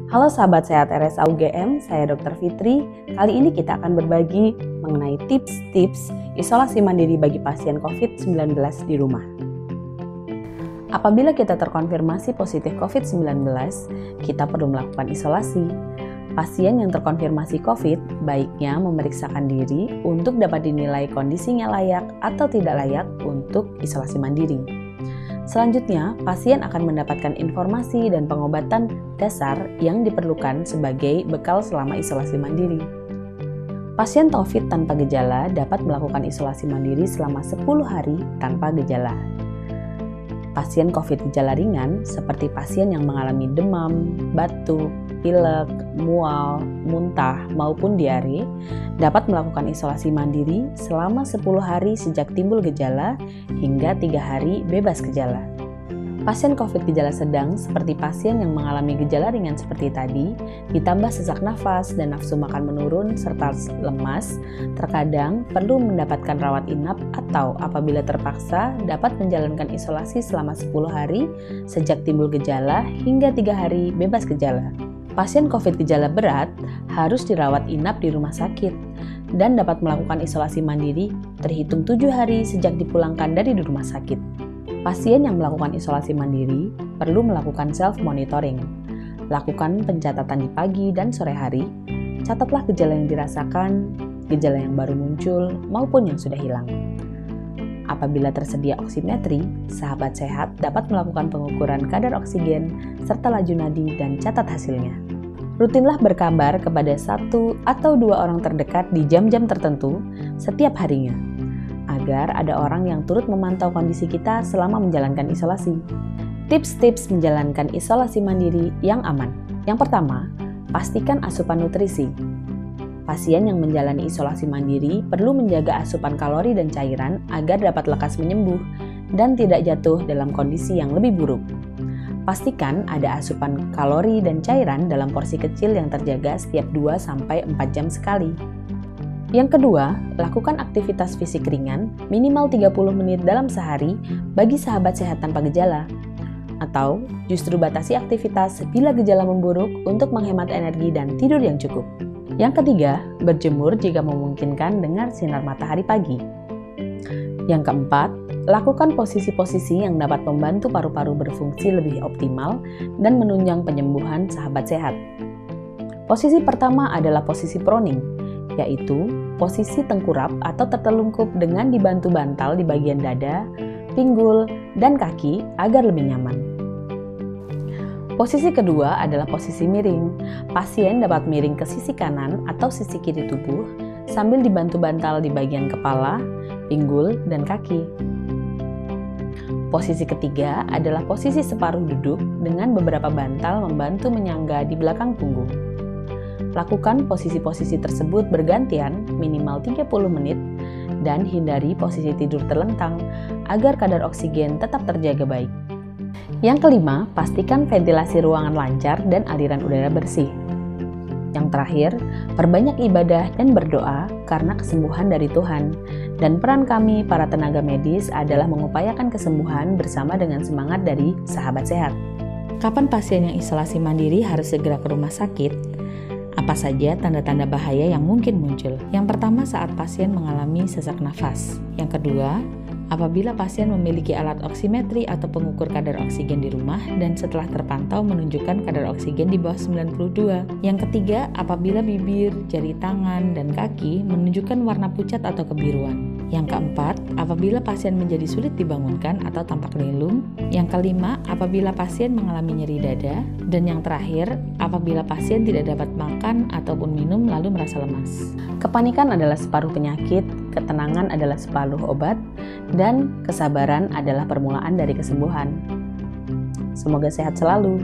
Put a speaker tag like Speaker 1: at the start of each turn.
Speaker 1: Halo sahabat sehat RSA UGM, saya Dr. Fitri. Kali ini kita akan berbagi mengenai tips-tips isolasi mandiri bagi pasien COVID-19 di rumah. Apabila kita terkonfirmasi positif COVID-19, kita perlu melakukan isolasi. Pasien yang terkonfirmasi COVID baiknya memeriksakan diri untuk dapat dinilai kondisinya layak atau tidak layak untuk isolasi mandiri. Selanjutnya, pasien akan mendapatkan informasi dan pengobatan dasar yang diperlukan sebagai bekal selama isolasi mandiri. Pasien COVID tanpa gejala dapat melakukan isolasi mandiri selama 10 hari tanpa gejala. Pasien COVID gejala ringan seperti pasien yang mengalami demam, batuk, pilek, mual, muntah, maupun diare dapat melakukan isolasi mandiri selama 10 hari sejak timbul gejala hingga 3 hari bebas gejala. Pasien COVID gejala sedang seperti pasien yang mengalami gejala ringan seperti tadi, ditambah sesak nafas dan nafsu makan menurun serta lemas, terkadang perlu mendapatkan rawat inap atau apabila terpaksa dapat menjalankan isolasi selama 10 hari sejak timbul gejala hingga 3 hari bebas gejala. Pasien COVID gejala berat harus dirawat inap di rumah sakit dan dapat melakukan isolasi mandiri terhitung 7 hari sejak dipulangkan dari rumah sakit. Pasien yang melakukan isolasi mandiri perlu melakukan self-monitoring. Lakukan pencatatan di pagi dan sore hari, catatlah gejala yang dirasakan, gejala yang baru muncul, maupun yang sudah hilang. Apabila tersedia oksimetri, sahabat sehat dapat melakukan pengukuran kadar oksigen serta laju nadi dan catat hasilnya. Rutinlah berkabar kepada 1 atau 2 orang terdekat di jam-jam tertentu setiap harinya, agar ada orang yang turut memantau kondisi kita selama menjalankan isolasi. Tips-tips menjalankan isolasi mandiri yang aman. Yang pertama, pastikan asupan nutrisi. Pasien yang menjalani isolasi mandiri perlu menjaga asupan kalori dan cairan agar dapat lekas menyembuh dan tidak jatuh dalam kondisi yang lebih buruk. Pastikan ada asupan kalori dan cairan dalam porsi kecil yang terjaga setiap 2-4 jam sekali. Yang kedua, lakukan aktivitas fisik ringan minimal 30 menit dalam sehari bagi sahabat sehat tanpa gejala. Atau justru batasi aktivitas bila gejala memburuk untuk menghemat energi dan tidur yang cukup. Yang ketiga, berjemur jika memungkinkan dengan sinar matahari pagi. Yang keempat, lakukan posisi-posisi yang dapat membantu paru-paru berfungsi lebih optimal dan menunjang penyembuhan sahabat sehat. Posisi pertama adalah posisi proning, yaitu posisi tengkurap atau tertelungkup dengan dibantu bantal di bagian dada, pinggul, dan kaki agar lebih nyaman. Posisi kedua adalah posisi miring. Pasien dapat miring ke sisi kanan atau sisi kiri tubuh sambil dibantu bantal di bagian kepala, pinggul, dan kaki. Posisi ketiga adalah posisi separuh duduk dengan beberapa bantal membantu menyangga di belakang punggung. Lakukan posisi-posisi tersebut bergantian minimal 30 menit dan hindari posisi tidur terlentang agar kadar oksigen tetap terjaga baik. Yang kelima, pastikan ventilasi ruangan lancar dan aliran udara bersih. Yang terakhir, perbanyak ibadah dan berdoa karena kesembuhan dari Tuhan. Dan peran kami para tenaga medis adalah mengupayakan kesembuhan bersama dengan semangat dari sahabat sehat. Kapan pasien yang isolasi mandiri harus segera ke rumah sakit? Apa saja tanda-tanda bahaya yang mungkin muncul? Yang pertama, saat pasien mengalami sesak nafas. Yang kedua, apabila pasien memiliki alat oksimetri atau pengukur kadar oksigen di rumah dan setelah terpantau menunjukkan kadar oksigen di bawah 92. Yang ketiga, apabila bibir, jari tangan, dan kaki menunjukkan warna pucat atau kebiruan. Yang keempat, apabila pasien menjadi sulit dibangunkan atau tampak linglung. Yang kelima, apabila pasien mengalami nyeri dada. Dan yang terakhir, apabila pasien tidak dapat makan ataupun minum lalu merasa lemas. Kepanikan adalah separuh penyakit, ketenangan adalah separuh obat, dan kesabaran adalah permulaan dari kesembuhan. Semoga sehat selalu.